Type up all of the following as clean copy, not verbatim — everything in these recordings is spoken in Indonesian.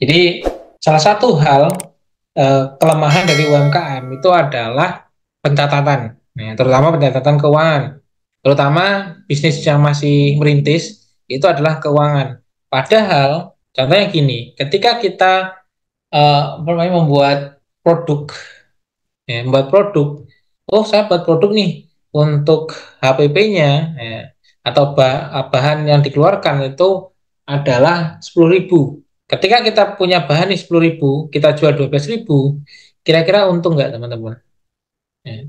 Jadi salah satu hal kelemahan dari UMKM itu adalah pencatatan, nah, terutama pencatatan keuangan, terutama bisnis yang masih merintis itu adalah keuangan. Padahal contohnya gini, ketika kita membuat produk, ya, membuat produk, oh saya buat produk nih untuk HPP-nya, ya, atau bahan yang dikeluarkan itu adalah 10.000. Ketika kita punya bahan nih 10.000, kita jual 12.000, kira-kira untung nggak teman-teman? Ya.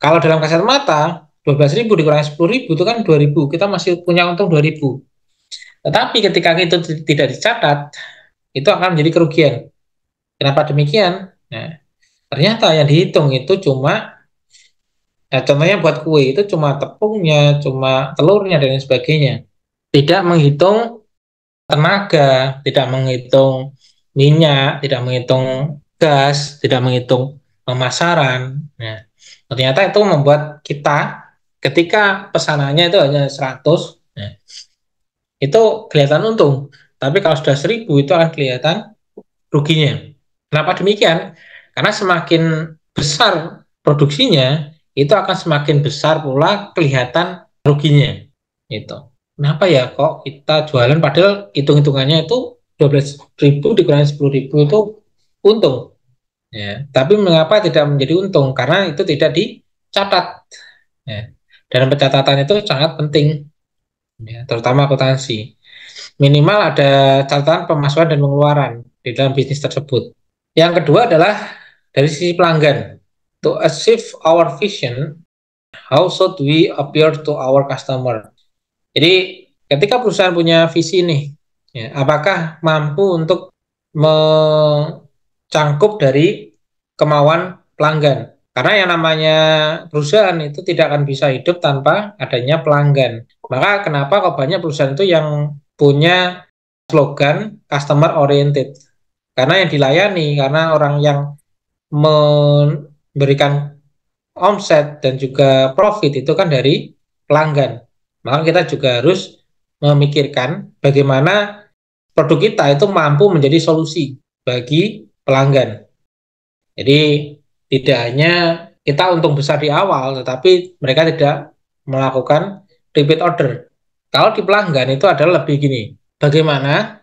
Kalau dalam kasat mata, 12.000 dikurangi 10.000 itu kan 2.000, kita masih punya untung 2.000. Tetapi ketika itu tidak dicatat, itu akan menjadi kerugian. Kenapa demikian? Nah, ternyata yang dihitung itu cuma, contohnya buat kue itu cuma tepungnya, cuma telurnya dan lain sebagainya. Tidak menghitung tenaga, tidak menghitung minyak, tidak menghitung gas, tidak menghitung pemasaran. Nah, ternyata itu membuat kita ketika pesanannya itu hanya 100, nah, itu kelihatan untung. Tapi kalau sudah 1.000 itu akan kelihatan ruginya. Kenapa demikian? Karena semakin besar produksinya, itu akan semakin besar pula kelihatan ruginya. Itu. Kenapa ya kok kita jualan padahal hitung-hitungannya itu 12.000 dikurangi 10.000 itu untung. Ya. Tapi mengapa tidak menjadi untung? Karena itu tidak dicatat. Ya. Dan pencatatan itu sangat penting, ya, terutama akuntansi. Minimal ada catatan pemasukan dan pengeluaran di dalam bisnis tersebut. Yang kedua adalah dari sisi pelanggan. To achieve our vision, how should we appear to our customer? Jadi ketika perusahaan punya visi nih, ya, apakah mampu untuk mencangkup dari kemauan pelanggan? Karena yang namanya perusahaan itu tidak akan bisa hidup tanpa adanya pelanggan. Maka kenapa kok banyak perusahaan itu yang punya slogan customer oriented? Karena yang dilayani, karena orang yang memberikan omset dan juga profit itu kan dari pelanggan. Maka kita juga harus memikirkan bagaimana produk kita itu mampu menjadi solusi bagi pelanggan. Jadi tidak hanya kita untung besar di awal, tetapi mereka tidak melakukan repeat order. Kalau di pelanggan itu adalah lebih gini, bagaimana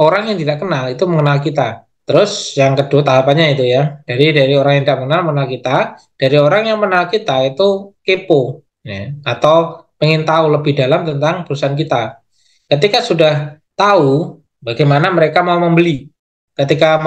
orang yang tidak kenal itu mengenal kita. Terus yang kedua tahapannya itu ya, dari orang yang tidak mengenal mengenal kita, dari orang yang mengenal kita itu kepo, ya, atau pengen tahu lebih dalam tentang perusahaan kita. Ketika sudah tahu bagaimana mereka mau membeli, ketika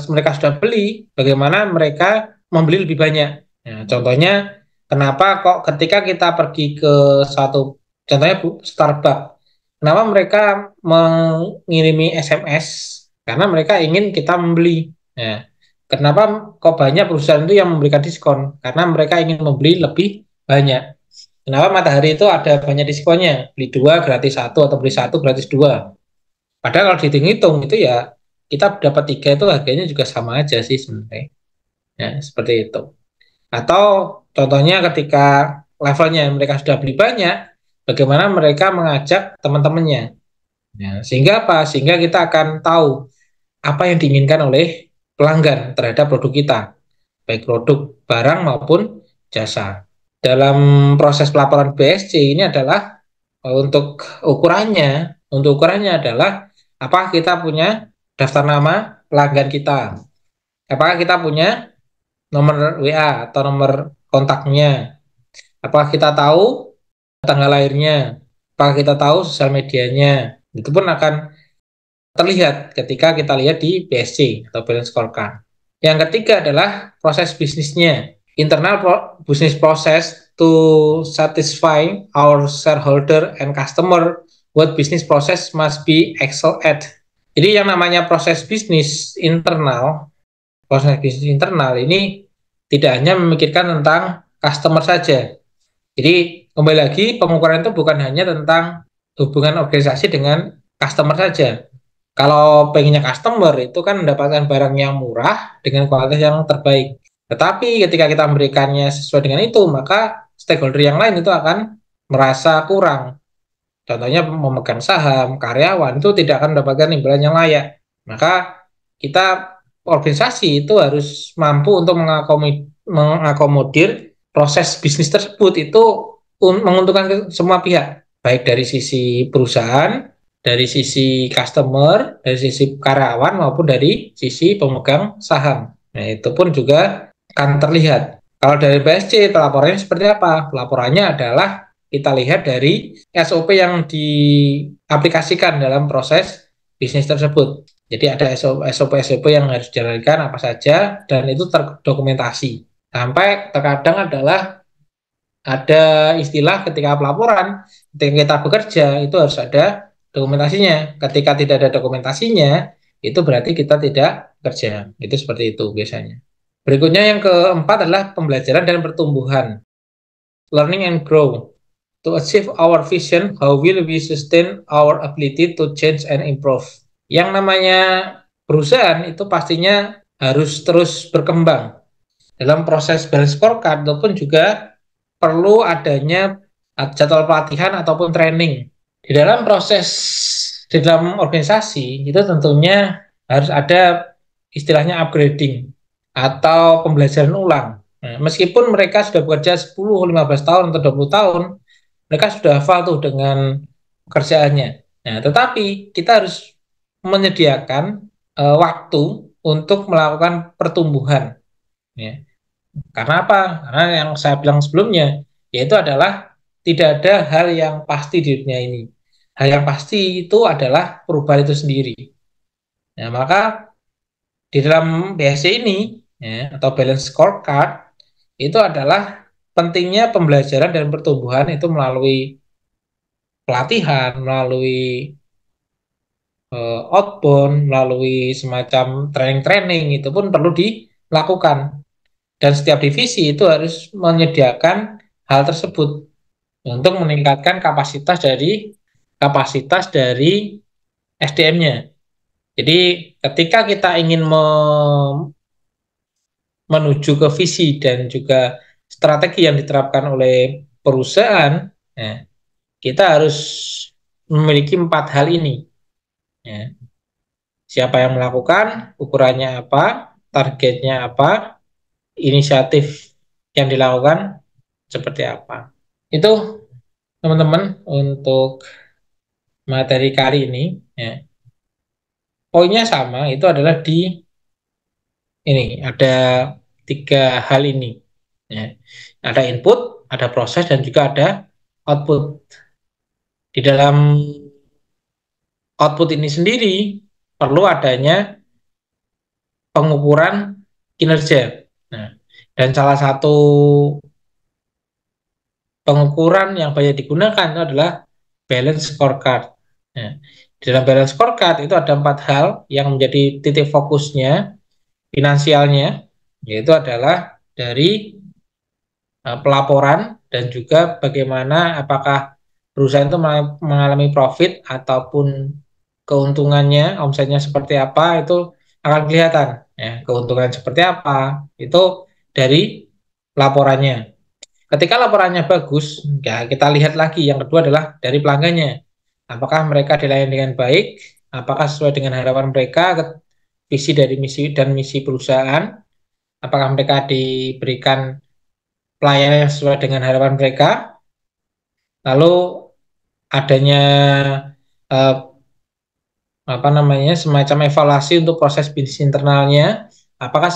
mereka sudah beli, bagaimana mereka membeli lebih banyak. Nah, contohnya, kenapa kok ketika kita pergi ke satu, contohnya Starbucks, kenapa mereka mengirimi SMS? Karena mereka ingin kita membeli. Nah, kenapa kok banyak perusahaan itu yang memberikan diskon? Karena mereka ingin membeli lebih banyak. Kenapa Matahari itu ada banyak diskonnya? Beli dua gratis satu atau beli satu gratis dua. Padahal kalau dihitung-hitung itu ya kita dapat tiga itu harganya juga sama aja sih sebenarnya. Ya, seperti itu. Atau contohnya ketika levelnya mereka sudah beli banyak, bagaimana mereka mengajak teman-temannya. Ya, sehingga apa? Sehingga kita akan tahu apa yang diinginkan oleh pelanggan terhadap produk kita, baik produk barang maupun jasa. Dalam proses pelaporan BSC ini adalah untuk ukurannya adalah apakah kita punya daftar nama pelanggan kita, apakah kita punya nomor WA atau nomor kontaknya, apakah kita tahu tanggal lahirnya, apakah kita tahu sosial medianya, itu pun akan terlihat ketika kita lihat di BSC atau balance scorecard. Yang ketiga adalah proses bisnisnya. Internal business process to satisfy our shareholder and customer, what business process must be excel at. Jadi yang namanya proses bisnis internal ini tidak hanya memikirkan tentang customer saja. Jadi kembali lagi pengukuran itu bukan hanya tentang hubungan organisasi dengan customer saja. Kalau pengennya customer itu kan mendapatkan barang yang murah dengan kualitas yang terbaik. Tetapi ketika kita memberikannya sesuai dengan itu, maka stakeholder yang lain itu akan merasa kurang. Contohnya memegang saham, karyawan itu tidak akan mendapatkan imbalan yang layak. Maka kita organisasi itu harus mampu untuk mengakomodir proses bisnis tersebut itu menguntungkan semua pihak, baik dari sisi perusahaan, dari sisi customer, dari sisi karyawan maupun dari sisi pemegang saham. Nah, itu pun juga akan terlihat. Kalau dari BSC, pelaporannya seperti apa? Pelaporannya adalah kita lihat dari SOP yang diaplikasikan dalam proses bisnis tersebut. Jadi ada SOP-SOP yang harus dijalankan apa saja dan itu terdokumentasi. Sampai terkadang adalah ada istilah ketika pelaporan, ketika kita bekerja itu harus ada dokumentasinya. Ketika tidak ada dokumentasinya, itu berarti kita tidak bekerja. Itu seperti itu biasanya. Berikutnya yang keempat adalah pembelajaran dan pertumbuhan. Learning and grow. To achieve our vision, how will we sustain our ability to change and improve? Yang namanya perusahaan itu pastinya harus terus berkembang. Dalam proses balance scorecard ataupun juga perlu adanya jadwal pelatihan ataupun training. Di dalam proses, di dalam organisasi itu tentunya harus ada istilahnya upgrading atau pembelajaran ulang. Nah, meskipun mereka sudah bekerja 10, 15 tahun atau 20 tahun, mereka sudah hafal tuh dengan pekerjaannya. Nah, tetapi kita harus menyediakan waktu untuk melakukan pertumbuhan. Ya. Karena apa? Karena yang saya bilang sebelumnya, yaitu adalah tidak ada hal yang pasti di dunia ini. Hal yang pasti itu adalah perubahan itu sendiri. Nah, maka di dalam BSC ini ya, atau balance scorecard itu adalah pentingnya pembelajaran dan pertumbuhan itu melalui pelatihan, melalui outbound, melalui semacam training-training itu pun perlu dilakukan. Dan setiap divisi itu harus menyediakan hal tersebut untuk meningkatkan kapasitas dari SDM-nya. Jadi ketika kita ingin menuju ke visi dan juga strategi yang diterapkan oleh perusahaan, ya, kita harus memiliki 4 hal ini. Ya. Siapa yang melakukan, ukurannya apa, targetnya apa, inisiatif yang dilakukan seperti apa. Itu teman-teman untuk materi kali ini. Ya. Poinnya sama, itu adalah di ini ada 3 hal ini. Ya. Ada input, ada proses, dan juga ada output. Di dalam output ini sendiri perlu adanya pengukuran kinerja. Nah, dan salah satu pengukuran yang banyak digunakan itu adalah balance scorecard. Nah, di dalam balance scorecard itu ada 4 hal yang menjadi titik fokusnya, finansialnya, yaitu adalah dari pelaporan dan juga bagaimana apakah perusahaan itu mengalami profit ataupun keuntungannya, omsetnya seperti apa itu akan kelihatan. Ya, keuntungan seperti apa itu dari laporannya. Ketika laporannya bagus, ya kita lihat lagi. Yang kedua adalah dari pelanggannya. Apakah mereka dilayani dengan baik? Apakah sesuai dengan harapan mereka, visi dari misi dan misi perusahaan? Apakah mereka diberikan pelayanan yang sesuai dengan harapan mereka? Lalu adanya eh, apa namanya semacam evaluasi untuk proses bisnis internalnya. Apakah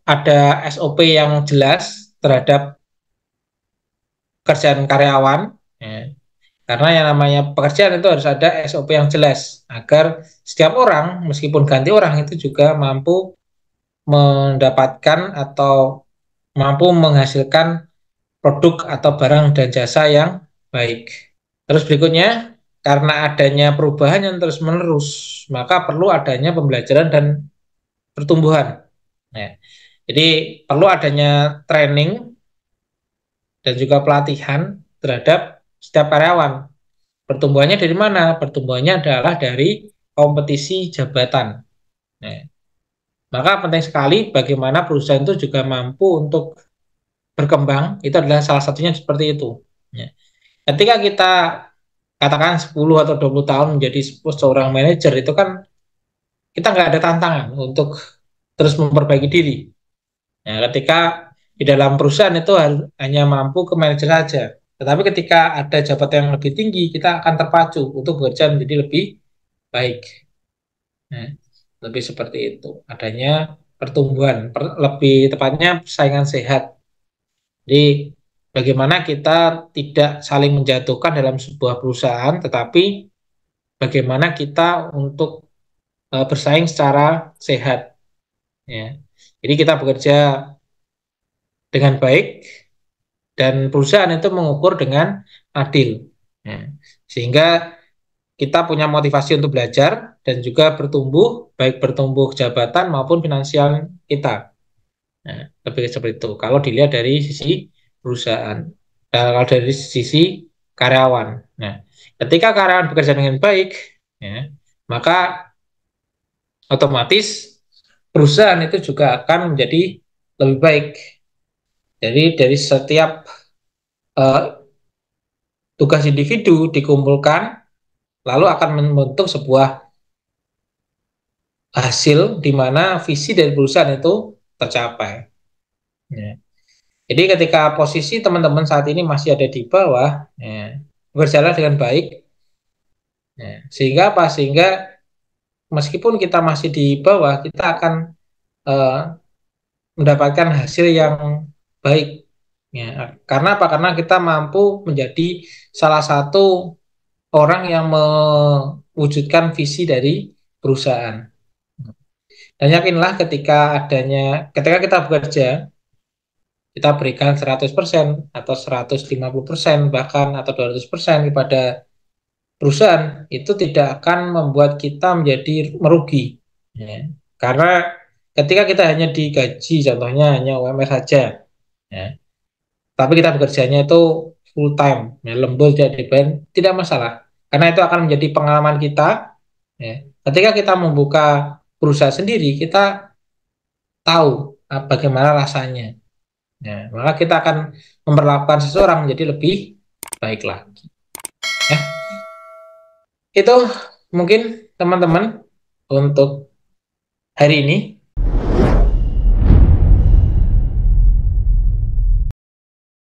ada SOP yang jelas terhadap pekerjaan karyawan? Ya. Karena yang namanya pekerjaan itu harus ada SOP yang jelas agar setiap orang meskipun ganti orang itu juga mampu mendapatkan atau mampu menghasilkan produk atau barang dan jasa yang baik. Terus berikutnya, karena adanya perubahan yang terus-menerus, maka perlu adanya pembelajaran dan pertumbuhan. Ya. Jadi perlu adanya training dan juga pelatihan terhadap setiap karyawan. Pertumbuhannya dari mana? Pertumbuhannya adalah dari kompetisi jabatan. Nah, maka penting sekali bagaimana perusahaan itu juga mampu untuk berkembang, itu adalah salah satunya seperti itu. Ya. Ketika kita katakan 10 atau 20 tahun menjadi seorang manajer, itu kan kita nggak ada tantangan untuk terus memperbaiki diri. Nah, ketika di dalam perusahaan itu hanya mampu ke manajer saja. Tetapi ketika ada jabatan yang lebih tinggi, kita akan terpacu untuk bekerja menjadi lebih baik. Nah, lebih seperti itu. Adanya pertumbuhan, lebih tepatnya persaingan sehat. Jadi, bagaimana kita tidak saling menjatuhkan dalam sebuah perusahaan, tetapi bagaimana kita untuk bersaing secara sehat. Ya. Jadi kita bekerja dengan baik dan perusahaan itu mengukur dengan adil. Ya. Sehingga kita punya motivasi untuk belajar dan juga bertumbuh, baik bertumbuh jabatan maupun finansial kita. Nah, lebih seperti itu. Kalau dilihat dari sisi perusahaan, kalau dari sisi karyawan. Nah, ketika karyawan bekerja dengan baik, ya, maka otomatis perusahaan itu juga akan menjadi lebih baik. Jadi dari setiap uh, tugas individu dikumpulkan, lalu akan membentuk sebuah hasil di mana visi dari perusahaan itu tercapai. Ya. Jadi ketika posisi teman-teman saat ini masih ada di bawah, ya, berjalan dengan baik, ya, sehingga apa? Sehingga meskipun kita masih di bawah, kita akan uh, mendapatkan hasil yang baik. Ya, karena apa? Karena kita mampu menjadi salah satu orang yang mewujudkan visi dari perusahaan. Dan yakinlah ketika kita bekerja, kita berikan 100% atau 150% bahkan atau 200% kepada perusahaan, itu tidak akan membuat kita menjadi merugi. Ya. Karena ketika kita hanya digaji, contohnya hanya UMR saja, ya, tapi kita bekerjanya itu full time, ya, lembur tidak dibayar, tidak masalah. Karena itu akan menjadi pengalaman kita. Ya. Ketika kita membuka perusahaan sendiri, kita tahu bagaimana rasanya. Ya, maka kita akan memperlakukan seseorang menjadi lebih baik lagi. Ya, itu mungkin teman-teman untuk hari ini.